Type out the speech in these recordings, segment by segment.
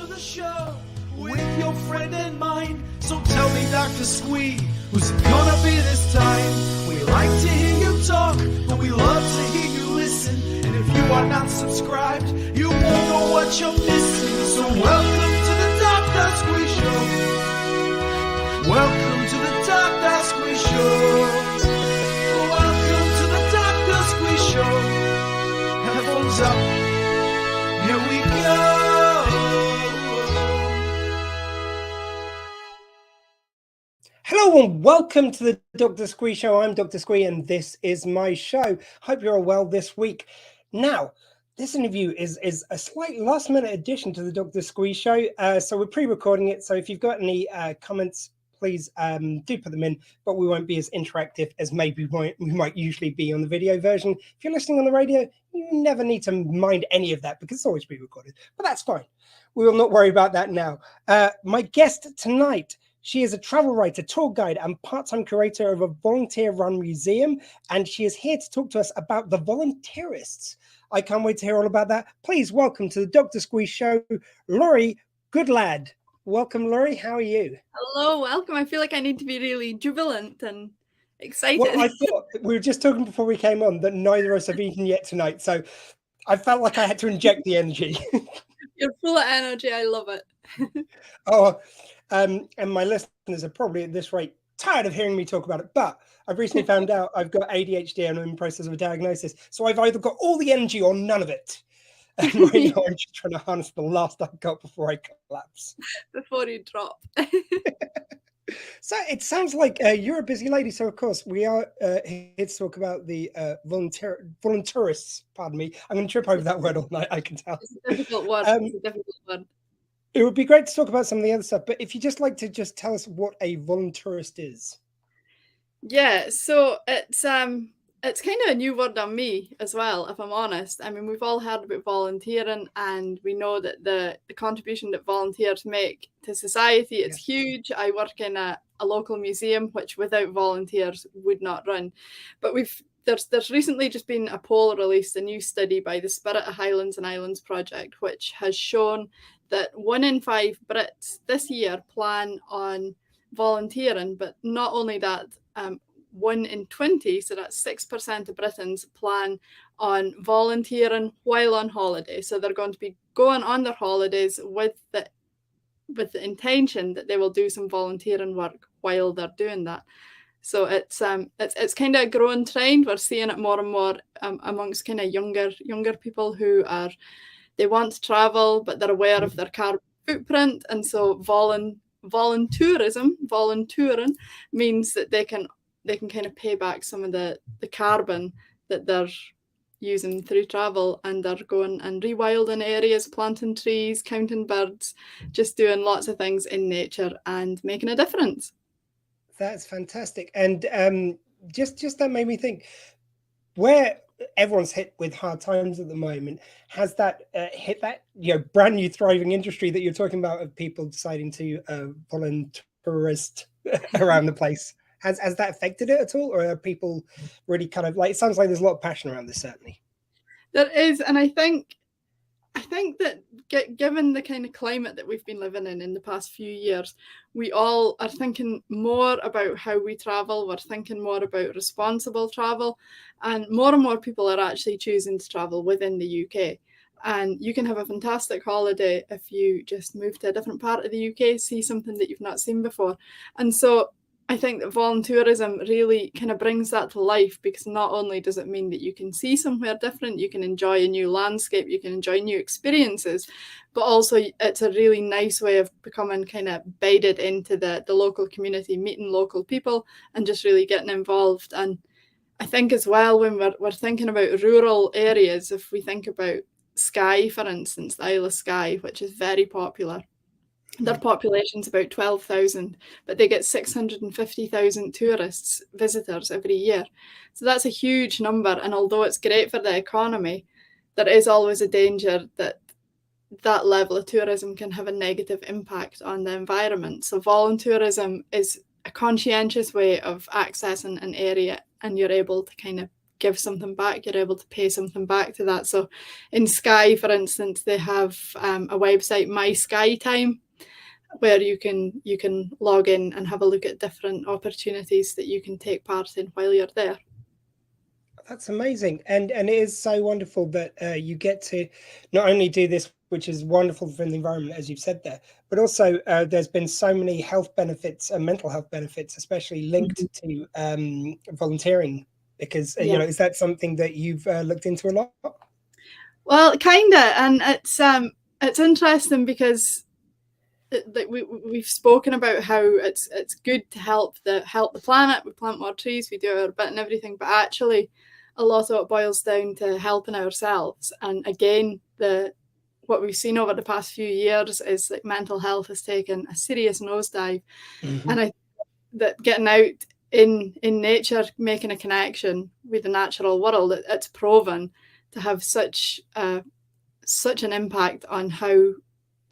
the show with your friend and mine. So tell me, Doctor Squee, who's it gonna be this time? We like to hear you talk, but we love to hear you listen. And if you are not subscribed, you won't know what you're missing. So welcome to the Doctor Squee Show. Welcome to the Doctor Squee Show. Welcome to the Doctor Squee Show. Headphones up. Here we go. Hello and welcome to the Doctor Squee Show. I'm Doctor Squee and this is my show. Hope you're all well this week. Now, this interview is a slight last minute addition to the Doctor Squee Show. So we're pre-recording it. So if you've got any comments, please do put them in, but we won't be as interactive as maybe we might usually be on the video version. If you're listening on the radio, you never need to mind any of that because it's always pre-recorded, but that's fine. We will not worry about that now. My guest tonight, she is a travel writer, tour guide, and part-time curator of a volunteer-run museum, and she is here to talk to us about the Voluntourists. I can't wait to hear all about that. Please welcome to the Doctor Squee Show, Laurie Goodlad. Welcome, Laurie. How are you? Hello, welcome. I feel like I need to be really jubilant and excited. Well, I thought we were just talking before we came on that neither of us have eaten yet tonight, so I felt like I had to inject the energy. You're full of energy. I love it. And my listeners are probably at this rate tired of hearing me talk about it, but I've recently found out I've got ADHD and I'm in the process of a diagnosis. So I've either got all the energy or none of it. And right now I'm just trying to harness the last I've got before I collapse. Before you drop. So it sounds like you're a busy lady. So of course we are here to talk about the voluntourists. Pardon me. I'm going to trip over that word all night, I can tell. It's a difficult one. It's a difficult one. It would be great to talk about some of the other stuff, but if you just like to just tell us what a voluntourist is. Yeah, so it's kind of a new word on me as well, if I'm honest. I mean, we've all heard about volunteering, and we know that the contribution that volunteers make to society is huge. I work in a local museum, which without volunteers would not run. But there's recently just been a poll released, a new study by the Spirit of Highlands and Islands project, which has shown that 1 in 5 Brits this year plan on volunteering, but not only that, 1 in 20, so that's 6% of Britons, plan on volunteering while on holiday. So they're going to be going on their holidays with the intention that they will do some volunteering work while they're doing that. So it's kind of a growing trend. We're seeing it more and more amongst kind of younger people who they want to travel, but they're aware of their carbon footprint. And so volunteering means that they can kind of pay back some of the carbon that they're using through travel, and they're going and rewilding areas, planting trees, counting birds, just doing lots of things in nature and making a difference. That's fantastic. And just that made me think, where everyone's hit with hard times at the moment, has that hit that brand new thriving industry that you're talking about of people deciding to voluntourist around the place? Has that affected it at all, or are people really kind of like? It sounds like there's a lot of passion around this. Certainly, there is, and I think that given the kind of climate that we've been living in the past few years, we all are thinking more about how we travel. We're thinking more about responsible travel, and more people are actually choosing to travel within the UK. And you can have a fantastic holiday if you just move to a different part of the UK, see something that you've not seen before. And so I think that voluntourism really kind of brings that to life, because not only does it mean that you can see somewhere different, you can enjoy a new landscape, you can enjoy new experiences, but also it's a really nice way of becoming kind of bedded into the local community, meeting local people and just really getting involved. And I think as well, when we're thinking about rural areas, if we think about Skye, for instance, the Isle of Skye, which is very popular, their population's about 12,000, but they get 650,000 tourists, visitors every year. So that's a huge number. And although it's great for the economy, there is always a danger that that level of tourism can have a negative impact on the environment. So voluntourism is a conscientious way of accessing an area, and you're able to kind of give something back, you're able to pay something back to that. So in Sky, for instance, they have a website, My Sky Time, where you can log in and have a look at different opportunities that you can take part in while you're there. That's amazing, and it is so wonderful that you get to not only do this, which is wonderful for the environment, as you've said there, but also there's been so many health benefits and mental health benefits, especially linked to volunteering. Because you know, is that something that you've looked into a lot? Well, kinda, and it's interesting because we've spoken about how it's good to help the planet. We plant more trees, we do our bit and everything, but actually a lot of it boils down to helping ourselves. And again, what we've seen over the past few years is that mental health has taken a serious nosedive. And I think that getting out in nature, making a connection with the natural world, it's proven to have such an impact on how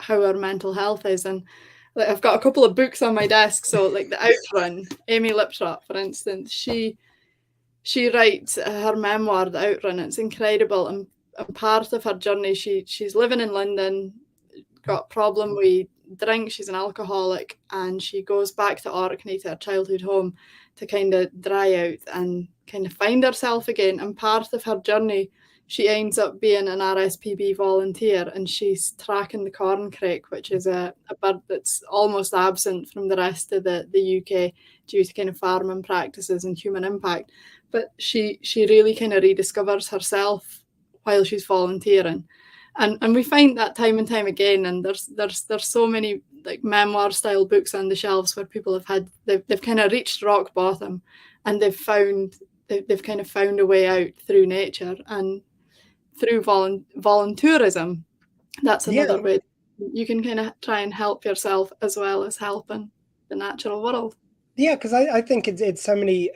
our mental health is. And like, I've got a couple of books on my desk. So like the Outrun, Amy Liptrap, for instance, she writes her memoir, The Outrun. It's incredible. And part of her journey, she's living in London, got a problem with drink, she's an alcoholic, and she goes back to Orkney, to her childhood home, to kind of dry out and kind of find herself again. And part of her journey, she ends up being an RSPB volunteer, and she's tracking the corncrake, which is a bird that's almost absent from the rest of the UK due to kind of farming practices and human impact. But she really kind of rediscovers herself while she's volunteering. And we find that time and time again, and there's so many like memoir style books on the shelves where people they've kind of reached rock bottom, and they've kind of found a way out through nature and through voluntourism. That's another way you can kind of try and help yourself as well as helping the natural world. Yeah, because I think it's so many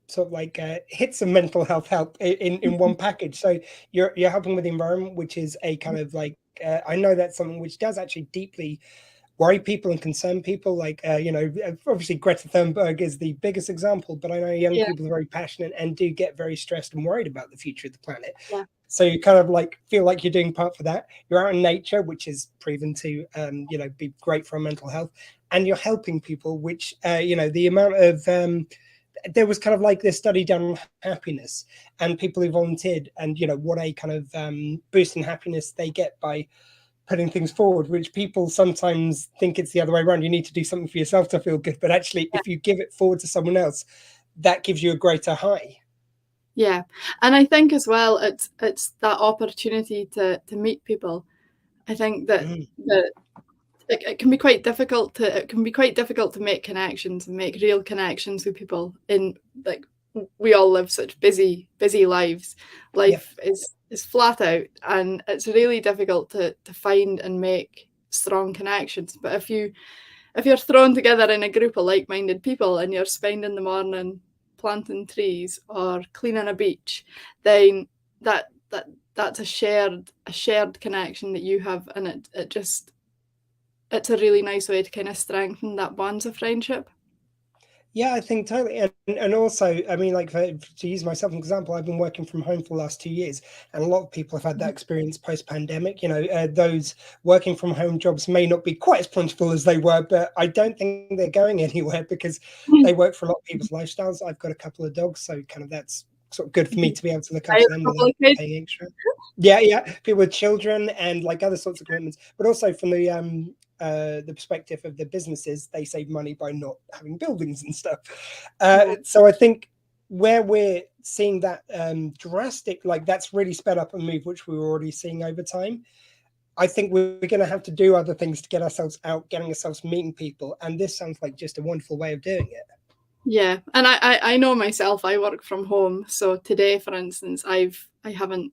sort of like hits of mental health help in one package. So you're helping with the environment, which is a kind of like I know that's something which does actually deeply worry people and concern people. Like you know, obviously Greta Thunberg is the biggest example, but I know young people are very passionate and do get very stressed and worried about the future of the planet. Yeah. So you kind of like feel like you're doing part for that. You're out in nature, which is proven to you know, be great for our mental health, and you're helping people, which you know, the amount of there was kind of like this study done on happiness and people who volunteered, and you know, what a kind of boost in happiness they get by putting things forward, which people sometimes think it's the other way around. You need to do something for yourself to feel good, but actually if you give it forward to someone else, that gives you a greater high. Yeah, and I think as well it's that opportunity to meet people. I think that it can be quite difficult to make connections and make real connections with people. In like, we all live such busy lives. Life is flat out, and it's really difficult to find and make strong connections. But if you're thrown together in a group of like-minded people and you're spending the morning planting trees or cleaning a beach, then that's a shared connection that you have, and it's a really nice way to kind of strengthen that bonds of friendship. Yeah, I think totally. And also, I mean, like to use myself as an example, I've been working from home for the last 2 years, and a lot of people have had that experience post-pandemic. You know, those working from home jobs may not be quite as plentiful as they were, but I don't think they're going anywhere because they work for a lot of people's lifestyles. I've got a couple of dogs, so kind of that's sort of good for me to be able to look after them without paying extra. Yeah, people with children and like other sorts of commitments, but also from the perspective of the businesses, they save money by not having buildings and stuff. So I think where we're seeing that drastic, like that's really sped up a move, which we were already seeing over time. I think we're going to have to do other things to get ourselves out, getting ourselves meeting people. And this sounds like just a wonderful way of doing it. Yeah, and I know myself, I work from home. So today, for instance, I haven't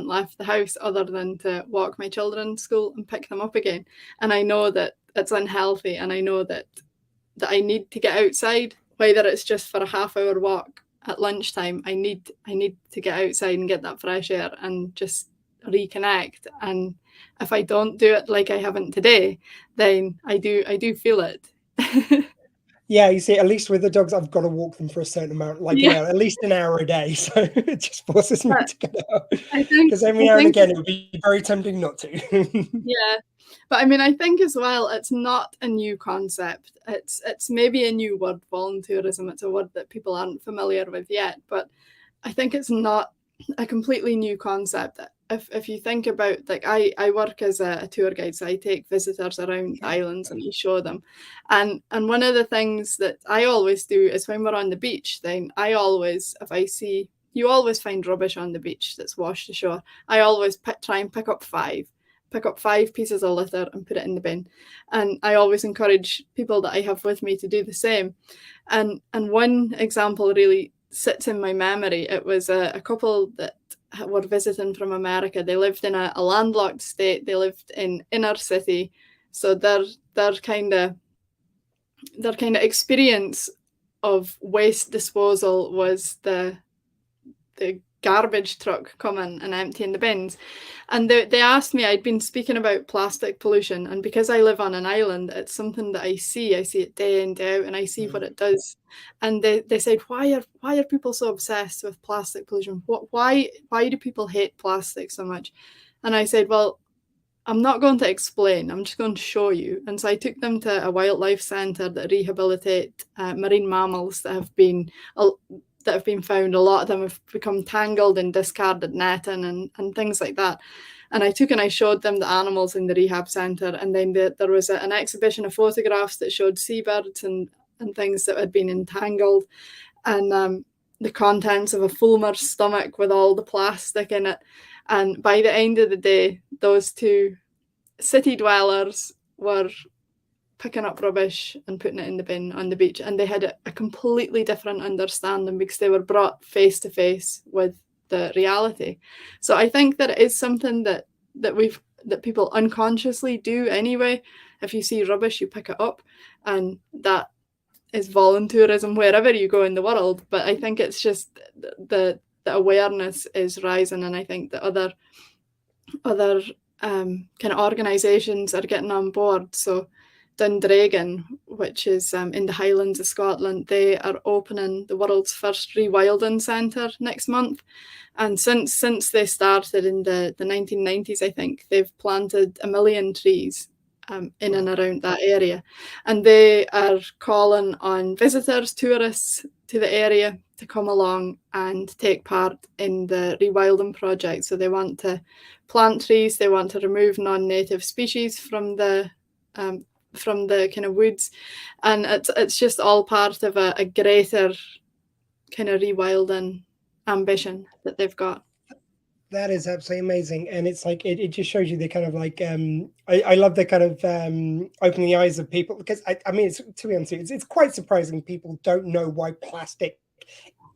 left the house other than to walk my children to school and pick them up again. And I know that it's unhealthy, and I know that I need to get outside, whether it's just for a half-hour walk at lunchtime. I need to get outside and get that fresh air and just reconnect. And if I don't do it like I haven't today, then I do feel it. Yeah, you see, at least with the dogs, I've got to walk them for a certain amount, like at least an hour a day. So it just forces me to get out. Because every now and again, it would be very tempting not to. Yeah. But I mean, I think as well, it's not a new concept. It's maybe a new word, voluntourism. It's a word that people aren't familiar with yet. But I think it's not a completely new concept. If you think about, like, I work as a tour guide, so I take visitors around islands and I show them. And one of the things that I always do is when we're on the beach, then I always, if I see, you always find rubbish on the beach that's washed ashore. I always try and pick up five pieces of litter and put it in the bin. And I always encourage people that I have with me to do the same. And one example really sits in my memory. It was a couple that were visiting from America. They lived in a landlocked state. They lived in inner city. So their kind of experience of waste disposal was the garbage truck coming and emptying the bins. And they asked me, I'd been speaking about plastic pollution, and because I live on an island, it's something that I see it day in, day out, and I see what it does. And they said, why are people so obsessed with plastic pollution? Why do people hate plastic so much? And I said, well, I'm not going to explain, I'm just going to show you. And so I took them to a wildlife centre that rehabilitate marine mammals that have been found. A lot of them have become tangled in discarded netting and things like that. And I showed them the animals in the rehab centre. And then there was an exhibition of photographs that showed seabirds and things that had been entangled. And the contents of a fulmer's stomach with all the plastic in it. And by the end of the day, those two city dwellers were picking up rubbish and putting it in the bin on the beach, and they had a completely different understanding because they were brought face to face with the reality. So I think that it is something that people unconsciously do anyway. If you see rubbish, you pick it up, and that is voluntourism wherever you go in the world. But I think it's just the awareness is rising, and I think that other kind of organisations are getting on board. So Dundragon, which is in the Highlands of Scotland, they are opening the world's first rewilding centre next month. And since they started in the 1990s, I think, they've planted 1 million trees in and around that area. And they are calling on visitors, tourists to the area to come along and take part in the rewilding project. So they want to plant trees, they want to remove non-native species from the kind of woods, and it's just all part of a greater kind of rewilding ambition that they've got. That is absolutely amazing, and it's like it just shows you the kind of like I love the kind of opening the eyes of people, because I mean, to be honest, it's quite surprising people don't know why plastic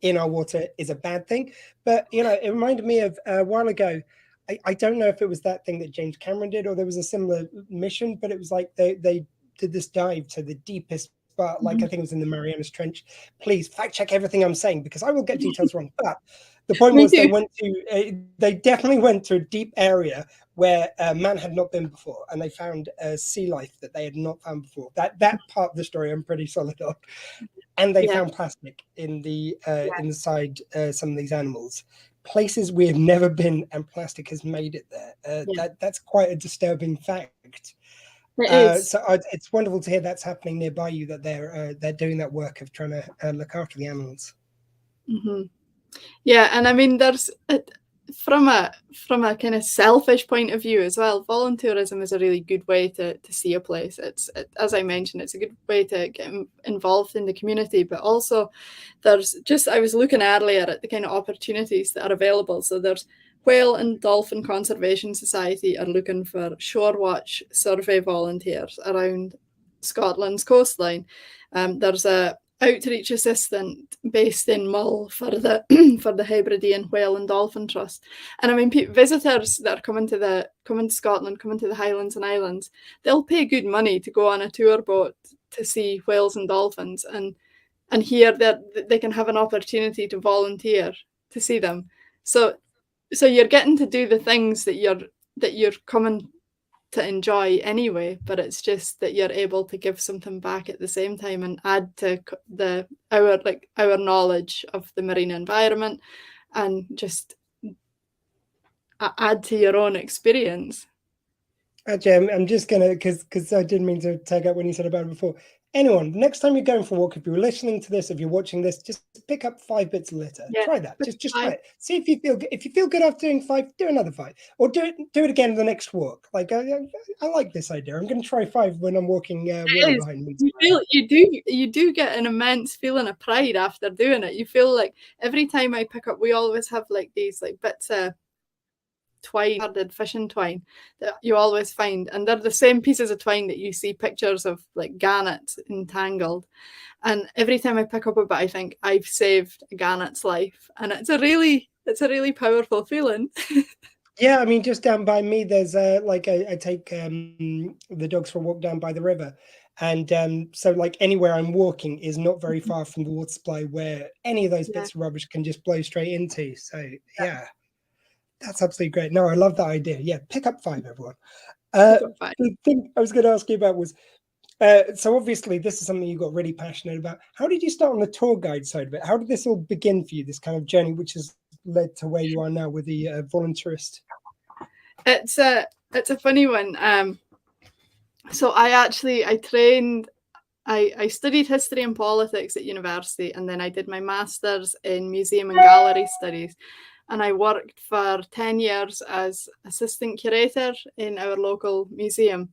in our water is a bad thing. But it reminded me of a while ago. I don't know if it was that thing that James Cameron did, or there was a similar mission, but it was like they did this dive to the deepest part, like I think it was in the Marianas Trench. Please fact check everything I'm saying, because I will get details wrong. But the point was they definitely went to a deep area where man had not been before, and they found sea life that they had not found before. That part of the story I'm pretty solid on. And they found plastic in the inside some of these animals. Places we have never been, and plastic has made it there. That's quite a disturbing fact. It is. So it's wonderful to hear that's happening nearby you, that they're doing that work of trying to look after the animals. Mm-hmm. Yeah, and I mean, there's from a kind of selfish point of view as well, voluntourism is a really good way to see a place. As I mentioned, it's a good way to get involved in the community, but also I was looking earlier at the kind of opportunities that are available. So there's Whale and Dolphin Conservation Society are looking for shore watch survey volunteers around Scotland's coastline. There's a outreach assistant based in Mull for the Hebridean Whale and Dolphin Trust. And I mean, visitors that are coming to Scotland, coming to the Highlands and Islands, they'll pay good money to go on a tour boat to see whales and dolphins, and here that they can have an opportunity to volunteer to see them. So you're getting to do the things that you're coming enjoy anyway, but it's just that you're able to give something back at the same time and add to our knowledge of the marine environment and just add to your own experience. Actually, I'm just gonna, because I didn't mean to tag up when you said about it before. Anyone, next time you're going for a walk, if you're listening to this, if you're watching this, just pick up 5 bits of litter. Yeah, try that. Just try it. See if you feel good. If you feel good after doing 5, do another 5, or do it again the next walk. Like I like this idea. I'm going to try 5 when I'm walking Willow behind me. You do get an immense feeling of pride after doing it. You feel like every time I pick up, we always have like these like bits of twine, fishing twine that you always find, and they're the same pieces of twine that you see pictures of like gannets entangled, and every time I pick up a bit I think I've saved a gannet's life, and it's a really powerful feeling. Yeah, I mean, just down by me there's I take the dogs for a walk down by the river, and so like anywhere I'm walking is not very far from the water supply where any of those bits of rubbish can just blow straight into. So yeah. That's absolutely great. No, I love that idea. Yeah, pick up 5, everyone. The thing I was going to ask you about was, so obviously this is something you got really passionate about. How did you start on the tour guide side of it? How did this all begin for you, this kind of journey, which has led to where you are now with the voluntourist? It's a funny one. So I studied history and politics at university, and then I did my master's in museum and gallery studies. And I worked for 10 years as assistant curator in our local museum.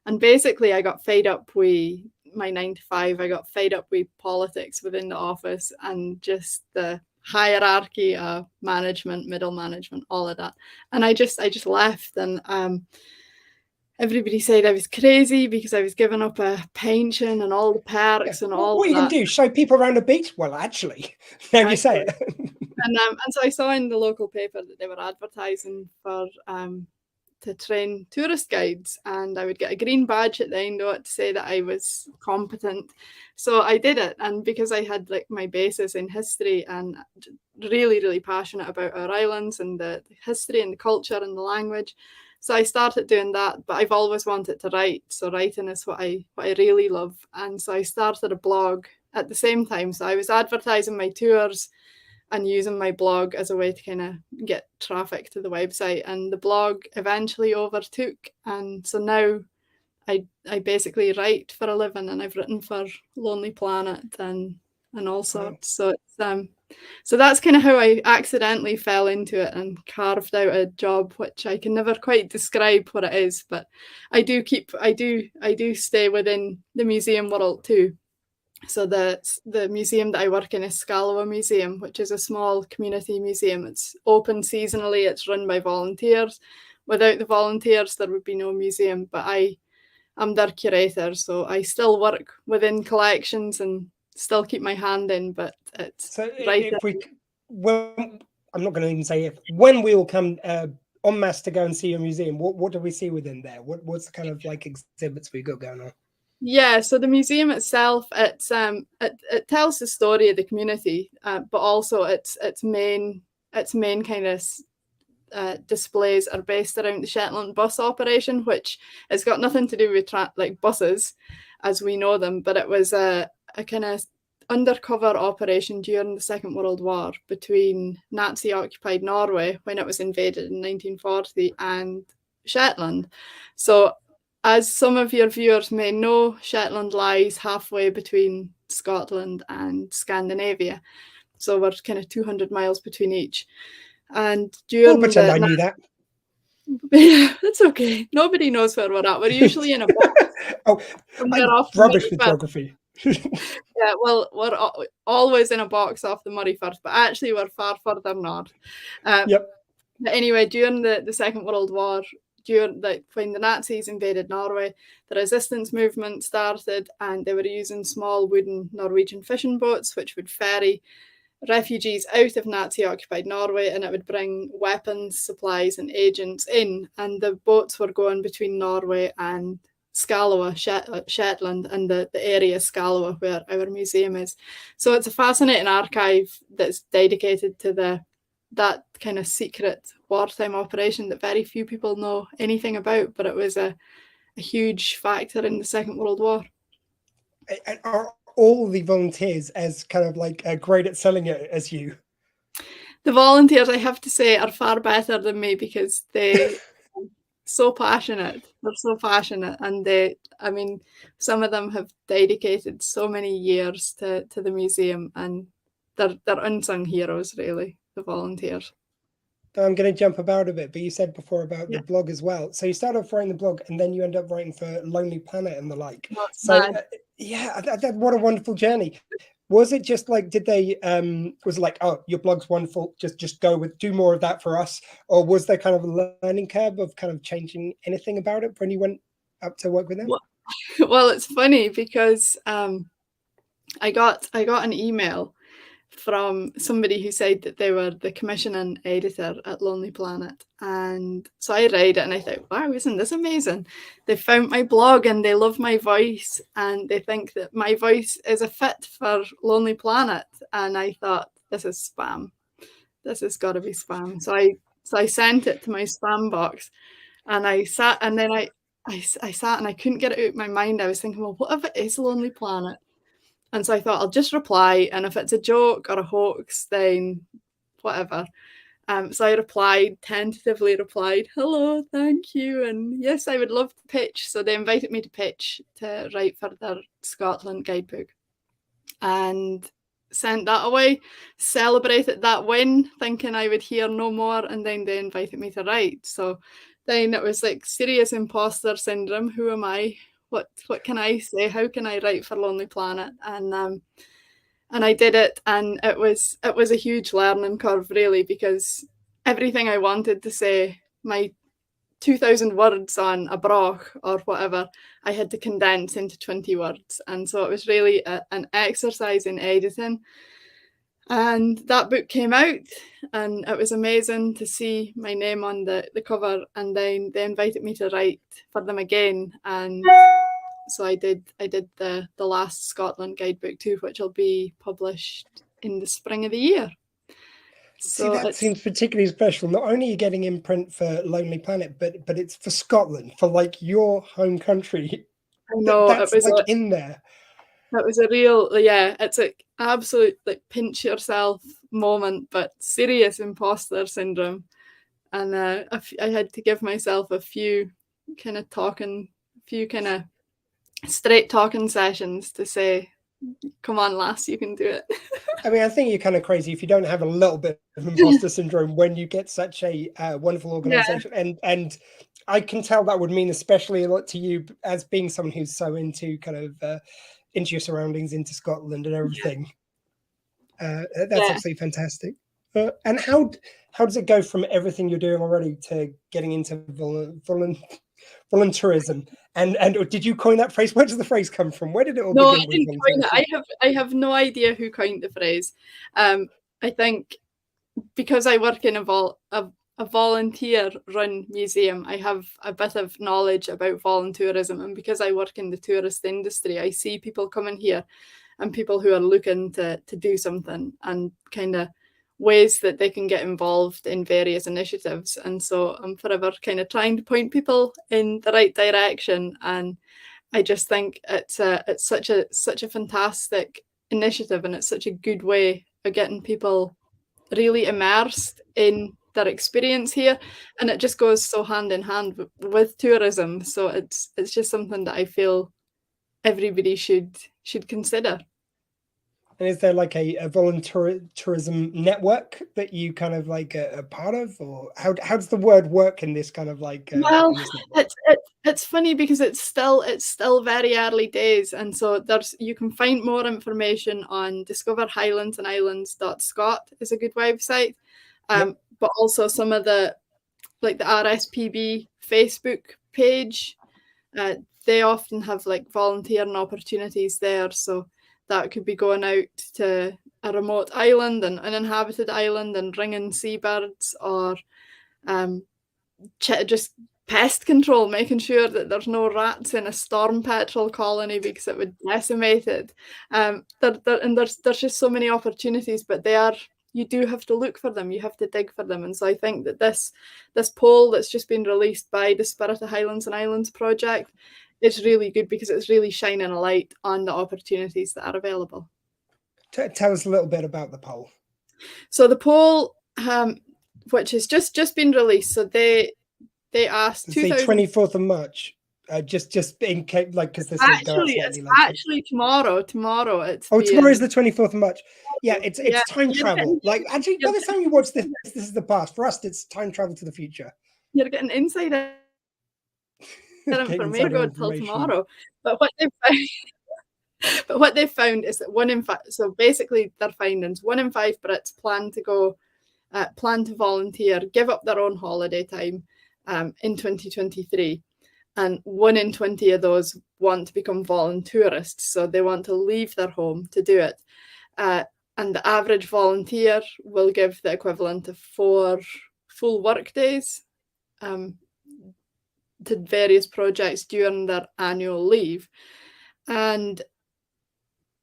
And basically I got fed up with my 9 to 5. I got fed up with politics within the office and just the hierarchy of management, middle management, all of that. And I just left, and everybody said I was crazy because I was giving up a pension and all the perks and all. What are you going to do? Show people around the beach? Well, actually, now you say it. And so I saw in the local paper that they were advertising for to train tourist guides, and I would get a green badge at the end of it to say that I was competent. So I did it, and because I had like my basis in history and really passionate about our islands and the history and the culture and the language, so I started doing that. But I've always wanted to write, so writing is what I really love. And so I started a blog at the same time. So I was advertising my tours and using my blog as a way to kind of get traffic to the website, and the blog eventually overtook. And so now I basically write for a living, and I've written for Lonely Planet and all sorts. So it's so that's kind of how I accidentally fell into it and carved out a job which I can never quite describe what it is, but I do stay within the museum world too. So the museum that I work in is Scalawa Museum, which is a small community museum. It's open seasonally. It's run by volunteers. Without the volunteers, there would be no museum. But I'm their curator, so I still work within collections and still keep my hand in. But it's so right. I'm not going to even say if. When we will come en masse to go and see your museum, what do we see within there? What's the kind of like exhibits we got going on? Yeah, so the museum itself, it tells the story of the community, but also its main kind of displays are based around the Shetland bus operation, which has got nothing to do with like buses as we know them, but it was a kind of undercover operation during the Second World War between Nazi-occupied Norway when it was invaded in 1940 and Shetland. So, as some of your viewers may know, Shetland lies halfway between Scotland and Scandinavia. So we're kind of 200 miles between each. And during pretend I knew that. That's okay. Nobody knows where we're at. We're usually in a box. I'm rubbish with geography. Yeah, well, we're always in a box off the Murray Firth, but actually we're far further north. Yep. But anyway, during the Second World War, when the Nazis invaded Norway, the resistance movement started, and they were using small wooden Norwegian fishing boats which would ferry refugees out of Nazi-occupied Norway, and it would bring weapons, supplies and agents in, and the boats were going between Norway and Scalawa, Shetland, and the area Scalawa where our museum is. So it's a fascinating archive that's dedicated to the that kind of secret wartime operation that very few people know anything about, but it was a huge factor in the Second World War. Are all the volunteers as kind of like great at selling it as you? The volunteers, I have to say, are far better than me because they are so passionate. They're so passionate, and I mean, some of them have dedicated so many years to the museum, and they're unsung heroes, really, the volunteers. I'm going to jump about a bit, but you said before about the blog as well. So you started off writing the blog, and then you end up writing for Lonely Planet and the like. So yeah, what a wonderful journey. Was it just like, did they was it like, oh, your blog's wonderful, just go with, do more of that for us? Or was there kind of a learning curve of kind of changing anything about it when you went up to work with them? Well, it's funny because I got an email from somebody who said that they were the commissioning editor at Lonely Planet, and so I read it and I thought, wow, isn't this amazing? They found my blog and they love my voice and they think that my voice is a fit for Lonely Planet, and I thought, this is spam, this has got to be spam. So I sent it to my spam box, and I sat and I couldn't get it out of my mind. I was thinking, well, what if it is Lonely Planet? And so I thought, I'll just reply, and if it's a joke or a hoax, then whatever. So I tentatively replied, hello, thank you, and yes, I would love to pitch. So they invited me to pitch to write for their Scotland guidebook, and sent that away, celebrated that win, thinking I would hear no more, and then they invited me to write. So then it was like serious imposter syndrome. Who am I? What can I say? How can I write for Lonely Planet? And I did it, and it was a huge learning curve, really, because everything I wanted to say, my 2,000 words on a broch or whatever, I had to condense into 20 words. And so it was really an exercise in editing. And that book came out, and it was amazing to see my name on the cover, and then they invited me to write for them again. And so I did the last Scotland guidebook too, which will be published in the spring of the year. So that seems particularly special. Not only are you getting imprint for Lonely Planet, but it's for Scotland, for like your home country. I know, that's like in there. That was a real, it's like absolute like pinch yourself moment, but serious imposter syndrome. And I had to give myself a few kind of straight talking sessions to say, come on, lass, you can do it. I mean, I think you're kind of crazy if you don't have a little bit of imposter syndrome when you get such a wonderful organization. Yeah. And I can tell that would mean especially a lot to you as being someone who's so into kind of into your surroundings, into Scotland and everything. Yeah. That's absolutely fantastic. And how does it go from everything you're doing already to getting into voluntourism? And did you coin that phrase? Where does the phrase come from? Where did it all begin? No, I didn't coin it. I have no idea who coined the phrase. I think because I work in a volunteer-run museum, I have a bit of knowledge about voluntourism, and because I work in the tourist industry, I see people coming here and people who are looking to do something and kind of ways that they can get involved in various initiatives. And so I'm forever kind of trying to point people in the right direction. And I just think it's such a fantastic initiative, and it's such a good way of getting people really immersed in their experience here, and it just goes so hand in hand with tourism. So it's just something that I feel everybody should consider. And is there like a voluntourism network that you kind of like a part of, or how does the word work in this kind of like? Well, it's funny because it's still very early days, and so you can find more information on discoverhighlandsandislands.scot is a good website, but also some of the RSPB Facebook page, they often have like volunteering opportunities there, so that could be going out to a remote island, an uninhabited island, and ringing seabirds, or just pest control, making sure that there's no rats in a storm petrel colony because it would decimate it. And there's just so many opportunities, but they are you do have to look for them, you have to dig for them. And so I think that this poll that's just been released by the Spirit of Highlands and Islands project is really good, because it's really shining a light on the opportunities that are available. Tell us a little bit about the poll. So the poll, which has just been released, so they asked it's the 24th of March. Just in case, like, because this will go out slightly later. Actually tomorrow. It's tomorrow is the 24th of March. Yeah, it's time travel. Like, actually, by the time you watch this is the past. For us, it's time travel to the future. You're getting insider information until tomorrow. But what they've found is that 1 in 5. So basically, their findings: 1 in 5 Brits plan to volunteer, give up their own holiday time in 2023. And 1 in 20 of those want to become voluntourists. So they want to leave their home to do it. And the average volunteer will give the equivalent of 4 full work days to various projects during their annual leave. And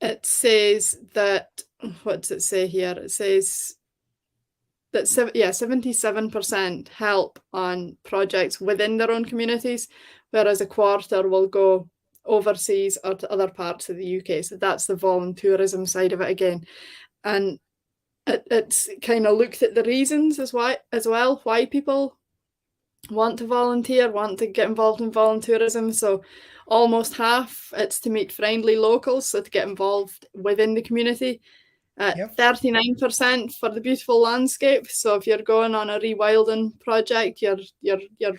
it says that, what does it say here? It says that 77% help on projects within their own communities, whereas a quarter will go overseas or to other parts of the UK. So that's the voluntourism side of it again. And it's kind of looked at the reasons as well why people want to volunteer, want to get involved in voluntourism. So almost half, it's to meet friendly locals, so to get involved within the community. 39% for the beautiful landscape. So if you're going on a rewilding project, you're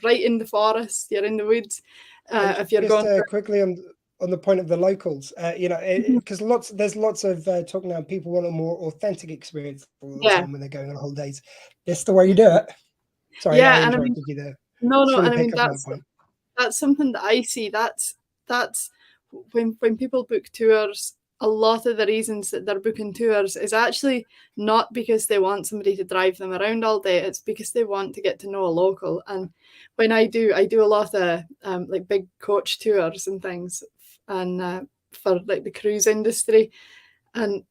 right in the forest, you're in the woods. If you're going quickly on the point of the locals, because there's lots of talk now. People want a more authentic experience all the time when they're going on holidays. This is the way you do it. Sorry, I interrupted you there. No, and I mean that's something that I see. That's when people book tours. A lot of the reasons that they're booking tours is actually not because they want somebody to drive them around all day. It's because they want to get to know a local. And when I do a lot of like big coach tours and things, and for like the cruise industry. And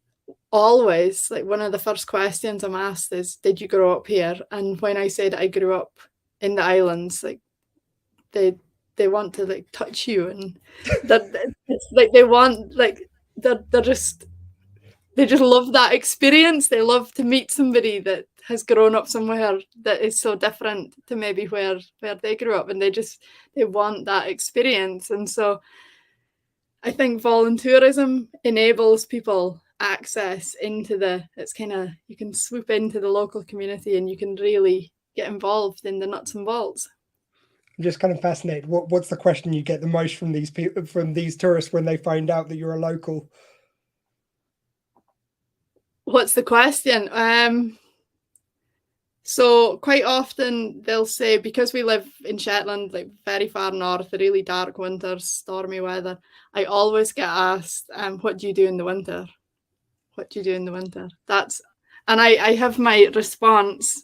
always, like, one of the first questions I'm asked is, did you grow up here? And when I said I grew up in the islands, like, they want to like touch you, and it's like they want, like, they just love that experience. They love to meet somebody that has grown up somewhere that is so different to maybe where they grew up, and they want that experience. And so I think voluntourism enables people access into it's kind of, you can swoop into the local community and you can really get involved in the nuts and bolts. I'm just kind of fascinated. What's the question you get the most from these people, from these tourists, when they find out that you're a local? What's the question? So quite often they'll say, because we live in Shetland, like very far north, the really dark winters, stormy weather, I always get asked, what do you do in the winter? What do you do in the winter? And I have my response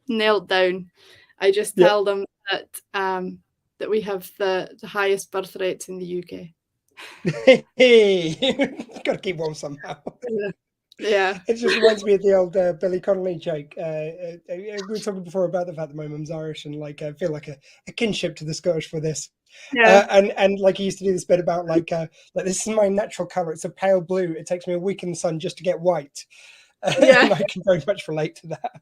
nailed down. I just tell them that we have the highest birth rates in the UK. Hey, gotta keep warm somehow. Yeah. It just reminds me of the old Billy Connolly joke. We were talking before about the fact that my mum's Irish, and like I feel like a kinship to the Scottish for this. Yeah. And like he used to do this bit about like this is my natural color. It's a pale blue. It takes me a week in the sun just to get white. And I can very much relate to that.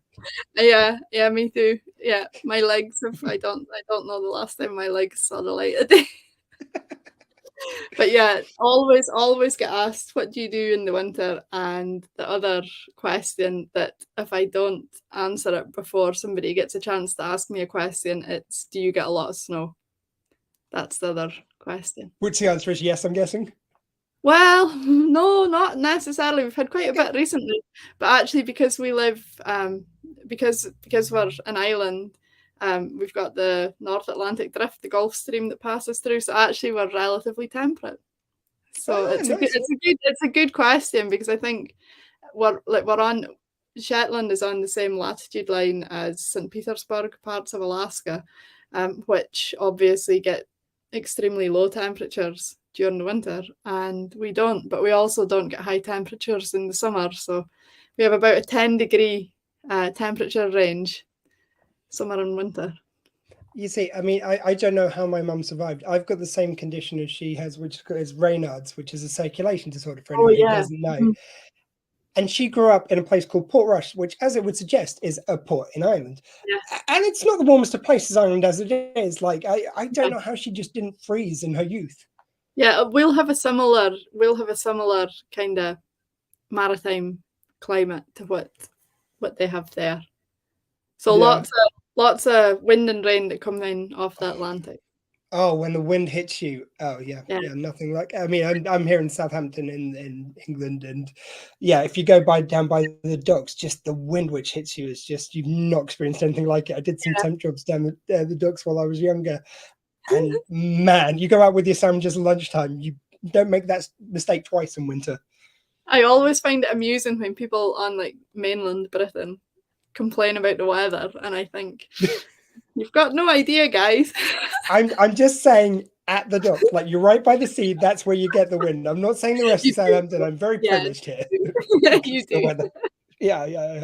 Yeah, me too. Yeah, my legs. I don't know the last time my legs saw the light of day. But yeah, always get asked, what do you do in the winter? And the other question that if I don't answer it before somebody gets a chance to ask me a question, it's, do you get a lot of snow? That's the other question. Which the answer is yes, I'm guessing. Well, no, not necessarily. We've had quite a bit recently, but actually because we live, because we're an island, we've got the North Atlantic Drift, the Gulf Stream that passes through. So actually, we're relatively temperate. So it's a good question, because I think we're on, Shetland is on the same latitude line as St. Petersburg, parts of Alaska, which obviously get extremely low temperatures during the winter, and we don't. But we also don't get high temperatures in the summer. So we have about a 10-degree temperature range summer and winter. You see, I mean, I don't know how my mum survived. I've got the same condition as she has, which is Raynaud's, which is a circulation disorder for anyone who doesn't know. Mhm. And she grew up in a place called Portrush, which, as it would suggest, is a port in Ireland. Yes. And it's not the warmest of places, Ireland, as it is. Like, I don't Yeah. know how she just didn't freeze in her youth. Yeah, we'll have a similar kind of maritime climate to what they have there. So Yeah. lots of wind and rain that come in off the Atlantic. Oh, when the wind hits you. Oh, yeah. Yeah. Nothing like. I mean, I'm here in Southampton in England, and yeah, if you go down by the docks, just the wind which hits you is just, you've not experienced anything like it. I did some temp jobs down the docks while I was younger, and man, you go out with your sandwiches at lunchtime, you don't make that mistake twice in winter. I always find it amusing when people on like mainland Britain complain about the weather, and I think you've got no idea, guys. I'm just saying, at the docks, like, you're right by the sea, that's where you get the wind. I'm not saying the rest of Southampton. I'm very privileged here. Yeah, you do. The weather. Yeah.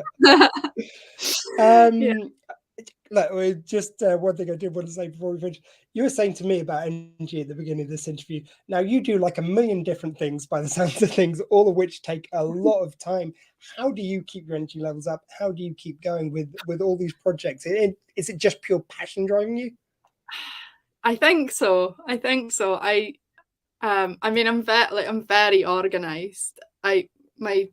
Look, just one thing I did want to say before we finish. You were saying to me about energy at the beginning of this interview. Now, you do like a million different things by the sounds of things, all of which take a lot of time. How do you keep your energy levels up? How do you keep going with all these projects? Is it just pure passion driving you? I think so. I mean, I'm very organized. My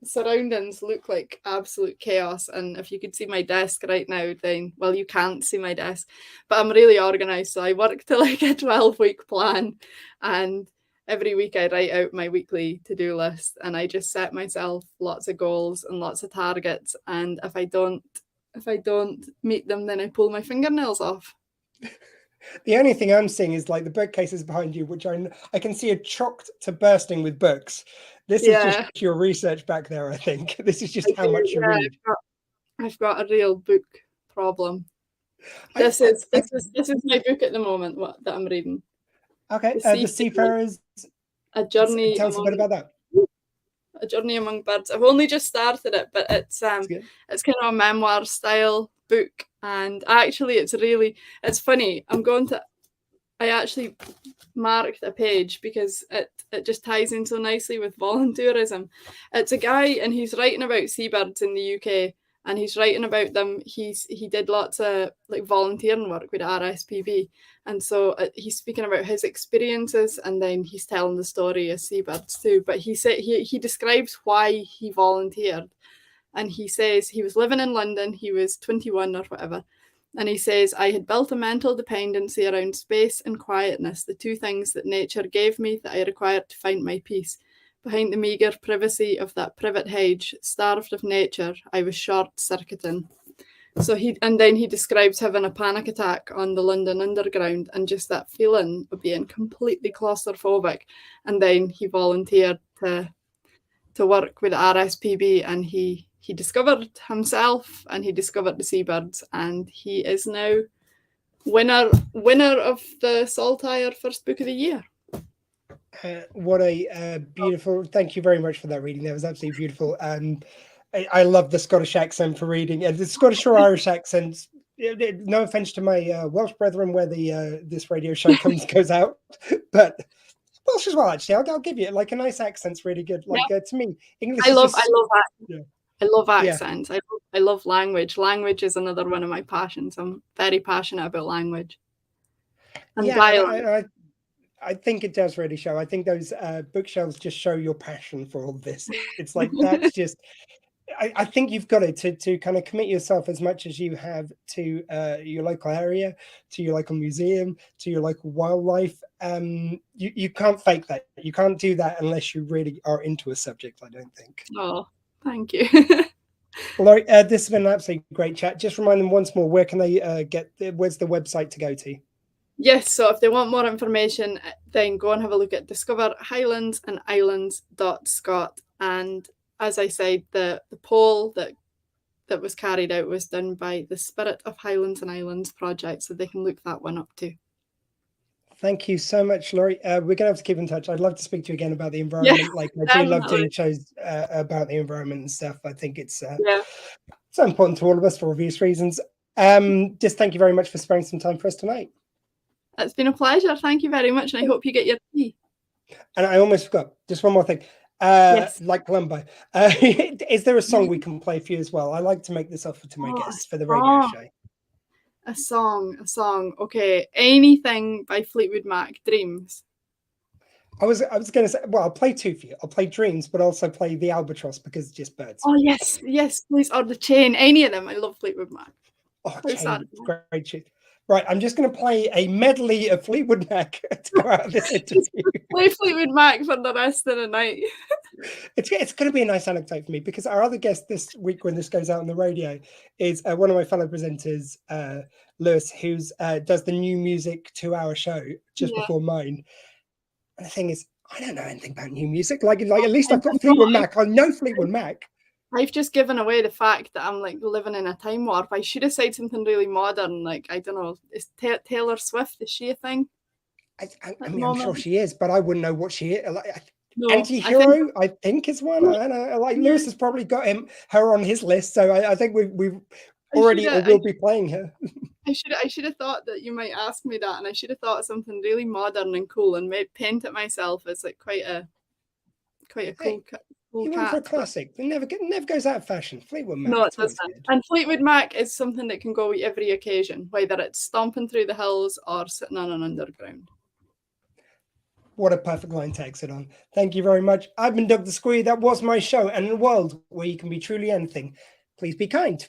surroundings look like absolute chaos, and if you could see my desk right now, then, well, you can't see my desk, but I'm really organized. So I work to like a 12-week plan, and every week I write out my weekly to-do list, and I just set myself lots of goals and lots of targets, and if I don't meet them, then I pull my fingernails off. The only thing I'm seeing is like the bookcases behind you, which I can see are chocked to bursting with books. This is just your research back there, I think. This is just how much you read. I've got a real book problem. This is my book at the moment, that I'm reading. Okay, The Seafarers. A Journey. Tell us a bit about that. A Journey Among Birds. I've only just started it, but it's kind of a memoir style book, and actually it's funny. I actually marked a page because it just ties in so nicely with voluntourism. It's a guy, and he's writing about seabirds in the UK, and he's writing about them. He did lots of like volunteering work with RSPB, and so he's speaking about his experiences, and then he's telling the story of seabirds too. But he describes why he volunteered, and he says he was living in London. He was 21 or whatever. And he says, I had built a mental dependency around space and quietness, the two things that nature gave me that I required to find my peace. Behind the meagre privacy of that privet hedge, starved of nature, I was short-circuiting. So then he describes having a panic attack on the London Underground, and just that feeling of being completely claustrophobic. And then he volunteered to work with RSPB, and he discovered himself, and he discovered the seabirds, and he is now winner of the Saltire First Book of the Year. What a beautiful, thank you very much for that reading. That was absolutely beautiful. I love the Scottish accent for reading, and the Scottish or Irish accents. No offense to my Welsh brethren, where this radio show goes out, but Welsh as well. Actually, I'll give you like a nice accent's really good. Like to me, English. I love that. Yeah. I love accents. Yeah. I love language. Language is another one of my passions. I'm very passionate about language. And dialogue. I think it does really show. I think those bookshelves just show your passion for all this. It's like that's just. I think you've got it to kind of commit yourself as much as you have to your local area, to your local museum, to your local wildlife. You can't fake that. You can't do that unless you really are into a subject, I don't think. Oh, thank you. Laurie, this has been an absolutely great chat. Just remind them once more, where can they where's the website to go to? Yes, so if they want more information, then go and have a look at discoverhighlandsandislands.scot. And as I said, the poll that was carried out was done by the Spirit of Highlands and Islands project, so they can look that one up too. Thank you so much, Laurie. We're going to have to keep in touch. I'd love to speak to you again about the environment. Like I do love doing shows about the environment and stuff. I think it's so important to all of us for obvious reasons. Just thank you very much for sparing some time for us tonight. It's been a pleasure. Thank you very much, and I hope you get your tea. And I almost forgot. Just one more thing. Like Columbo, is there a song we can play for you as well? I like to make this offer to my guests for the radio show. A song. Okay, anything by Fleetwood Mac. Dreams. I was going to say, well, I'll play two for you. I'll play Dreams, but also play The Albatross because it's just birds. Oh yes, please. Or The Chain. Any of them. I love Fleetwood Mac. Oh, Chain, great tune. Right, I'm just going to play a medley of Fleetwood Mac to go out of this interview. Play Fleetwood Mac for the rest of the night. It's going to be a nice anecdote for me because our other guest this week, when this goes out on the radio, is one of my fellow presenters, Lewis, who does the new music 2-hour show just before mine. And the thing is, I don't know anything about new music. Like at least I've got Fleetwood Mac. I know Fleetwood Mac. I've just given away the fact that I'm like living in a time warp. I should have said something really modern, like, I don't know, is Taylor Swift, is she a thing? I mean, I'm sure she is, but I wouldn't know what she is. Anti-hero, I think is one. I don't know. Like Lewis has probably got her on his list, so I think we've already or will be playing her. I should have thought that you might ask me that, and I should have thought something really modern and cool, and paint it myself as like quite a cool. You went for a classic. It never goes out of fashion. Fleetwood Mac. No, it doesn't. And Fleetwood Mac is something that can go with every occasion, whether it's stomping through the hills or sitting on an underground. What a perfect line to exit on. Thank you very much. I've been Doctor Squee. That was my show. And in a world where you can be truly anything, please be kind.